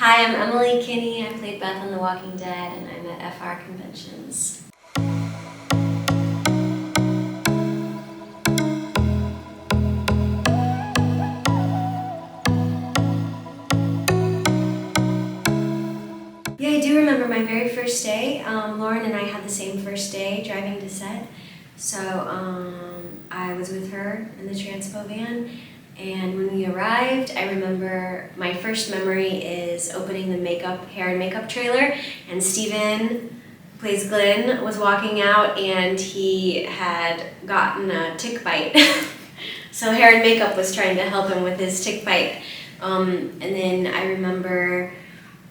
Hi, I'm Emily Kinney. I played Beth on The Walking Dead, and I'm at FrConventions. Yeah, I do remember my very first day. Lauren and I had the same first day driving to set. So I was with her in the transpo van, and when we arrived, I remember my first memory is opening the hair and makeup trailer, and Steven, who plays Glenn, was walking out and he had gotten a tick bite. So hair and makeup was trying to help him with his tick bite. And then I remember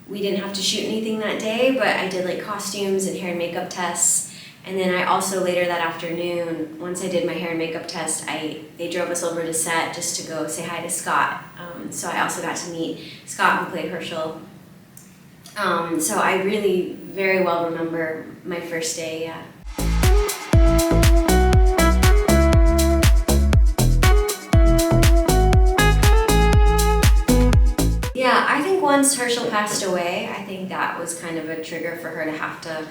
we didn't have to shoot anything that day, but I did like costumes and hair and makeup tests. And then I also later that afternoon, once I did my hair and makeup test, they drove us over to set just to go say hi to Scott. So I also got to meet Scott, who played Hershel. So I really very well remember my first day, yeah. Yeah, I think once Hershel passed away, I think that was kind of a trigger for her to have to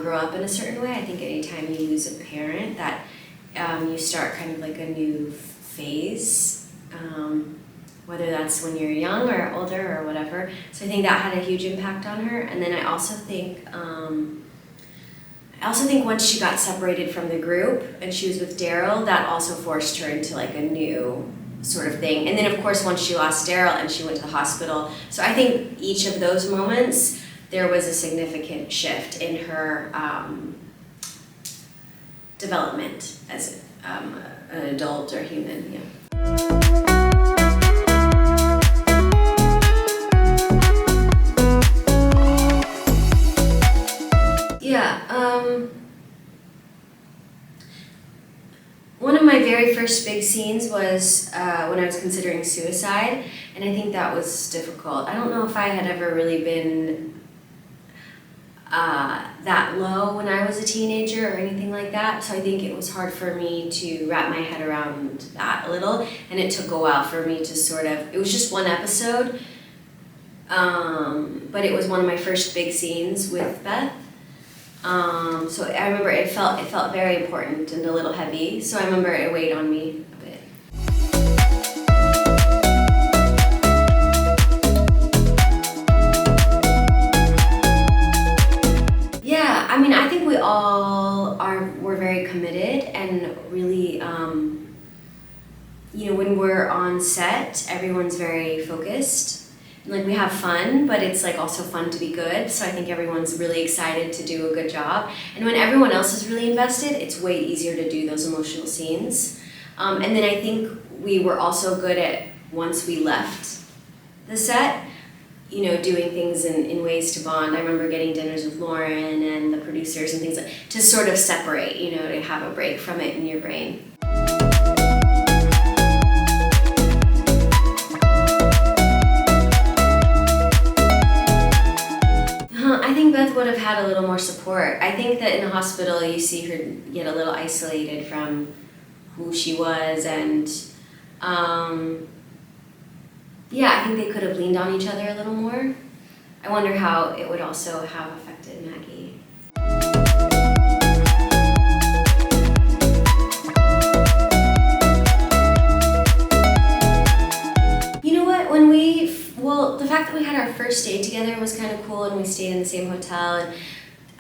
grow up in a certain way. I think anytime you lose a parent, that you start kind of like a new phase, whether that's when you're young or older or whatever. So I think that had a huge impact on her. And then I also think once she got separated from the group and she was with Daryl, that also forced her into like a new sort of thing. And then of course once she lost Daryl and she went to the hospital. So I think each of those moments there was a significant shift in her development as an adult or human, yeah. One of my very first big scenes was when I was considering suicide, and I think that was difficult. I don't know if I had ever really been that low when I was a teenager or anything like that, so I think it was hard for me to wrap my head around that a little, and it took a while for me to it was just one episode, but it was one of my first big scenes with Beth. So I remember it felt very important and a little heavy, so I remember it weighed on me a bit. Yeah, I mean, I think we all we're very committed and really, when we're on set, everyone's very focused. Like we have fun, but it's like also fun to be good. So I think everyone's really excited to do a good job. And when everyone else is really invested, it's way easier to do those emotional scenes. And then I think we were also good at, once we left the set, doing things in ways to bond. I remember getting dinners with Lauren and the producers and things like to sort of separate, to have a break from it in your brain. I think Beth would have had a little more support. I think that in the hospital you see her get a little isolated from who she was, and I think they could have leaned on each other a little more. I wonder how it would also have affected Maggie. The fact that we had our first date together was kind of cool, and we stayed in the same hotel. And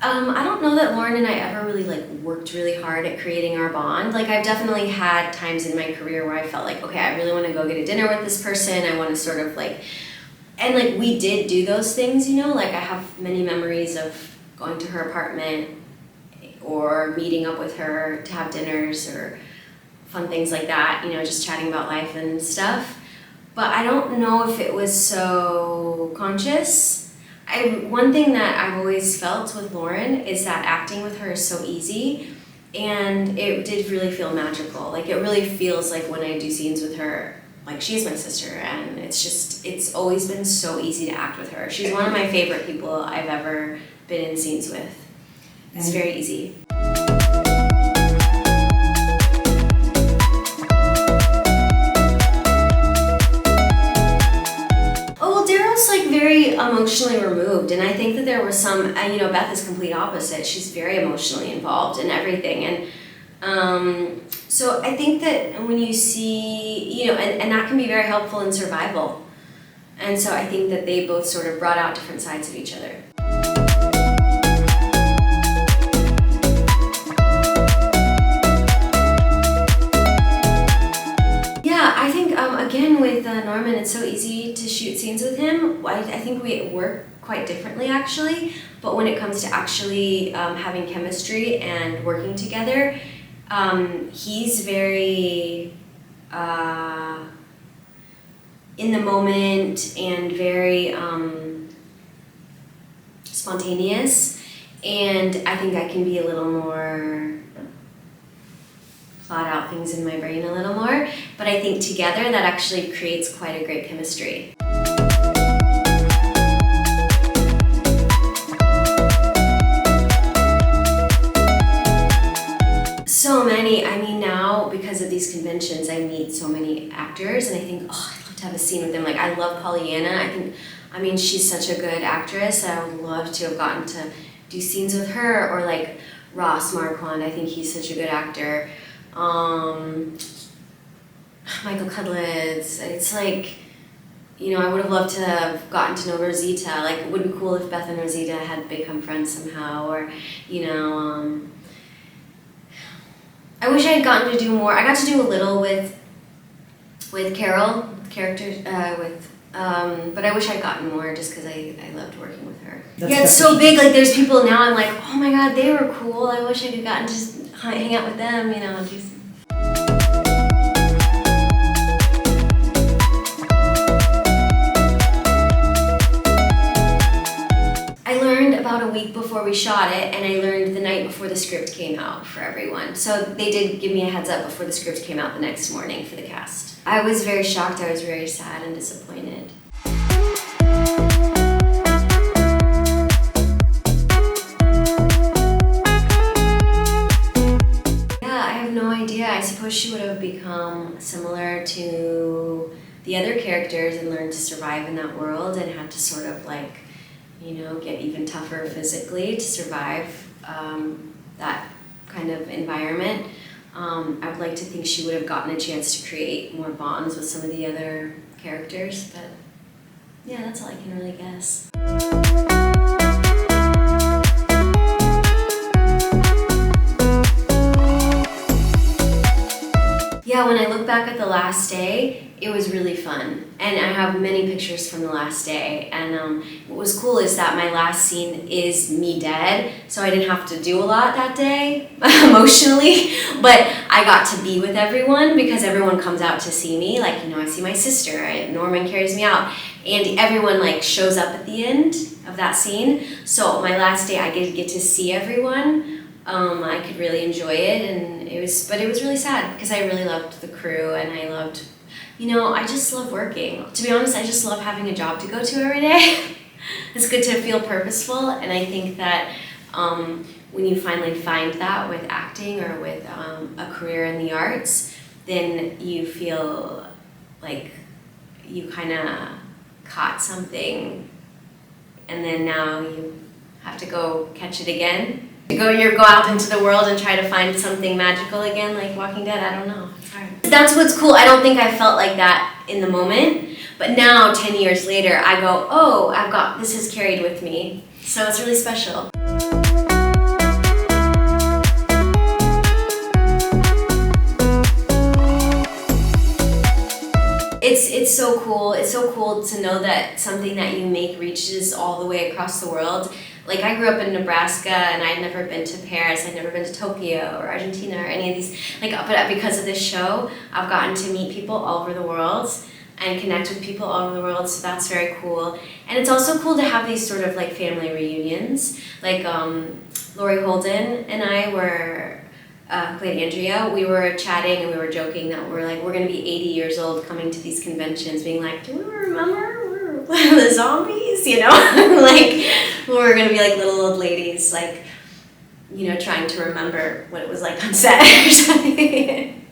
I don't know that Lauren and I ever really worked really hard at creating our bond. Like I've definitely had times in my career where I felt like, okay, I really want to go get a dinner with this person. I want to sort of and we did do those things, I have many memories of going to her apartment or meeting up with her to have dinners or fun things like that, just chatting about life and stuff. But I don't know if it was so conscious. One thing that I've always felt with Lauren is that acting with her is so easy, and it did really feel magical. Like it really feels like when I do scenes with her, like she's my sister, and it's always been so easy to act with her. She's one of my favorite people I've ever been in scenes with. It's very easy. very emotionally removed, and I think that there was some, Beth is complete opposite. She's very emotionally involved in everything, and so I think that when you see, and that can be very helpful in survival, and so I think that they both sort of brought out different sides of each other. I think, again, with Norman, it's so easy to shoot scenes with him. I think we work quite differently, actually. But when it comes to actually having chemistry and working together, he's very in the moment and very spontaneous. And I think I can be a little more plot out things in my brain a little more, but I think together that actually creates quite a great chemistry. So many, now because of these conventions, I meet so many actors and I think, I'd love to have a scene with them. Like, I love Pollyanna. She's such a good actress. I would love to have gotten to do scenes with her, or like Ross Marquand. I think he's such a good actor. Michael Cudlitz. It's like, I would have loved to have gotten to know Rosita. Like, it would be cool if Beth and Rosita had become friends somehow, or, I wish I had gotten to do more. I got to do a little with Carol, characters, but I wish I'd gotten more just because I loved working with her. It's so big. Like, there's people now, I'm like, oh my God, they were cool. I wish I had gotten to just hang out with them, and do some. I learned about a week before we shot it, and I learned the night before the script came out for everyone. So they did give me a heads up before the script came out the next morning for the cast. I was very shocked. I was very sad and disappointed. I suppose she would have become similar to the other characters and learned to survive in that world, and had to sort of get even tougher physically to survive that kind of environment. I would like to think she would have gotten a chance to create more bonds with some of the other characters, but yeah, that's all I can really guess. Yeah, when I look back at the last day, it was really fun. And I have many pictures from the last day. And what was cool is that my last scene is me dead, so I didn't have to do a lot that day, emotionally. But I got to be with everyone because everyone comes out to see me. Like, I see my sister, Norman carries me out. And everyone shows up at the end of that scene. So my last day, I get to see everyone. I could really enjoy it, and it was really sad because I really loved the crew, and I loved, I just love working. To be honest, I just love having a job to go to every day. It's good to feel purposeful, and I think that when you finally find that with acting or with a career in the arts, then you feel like you kind of caught something, and then now you have to go catch it again. Go out into the world and try to find something magical again, like Walking Dead. I don't know. It's hard. That's what's cool. I don't think I felt like that in the moment, but now 10 years later, I go, oh, this has carried with me. So it's really special. It's so cool. It's so cool to know that something that you make reaches all the way across the world. Like, I grew up in Nebraska, and I'd never been to Paris, I'd never been to Tokyo or Argentina or any of these, but because of this show, I've gotten to meet people all over the world and connect with people all over the world, so that's very cool. And it's also cool to have these sort of family reunions. Like, Laurie Holden and I were, played ANDRIEU, we were chatting and we were joking that we're going to be 80 years old coming to these conventions, being like, do we remember the zombies, we're gonna be little old ladies, trying to remember what it was like on set or something.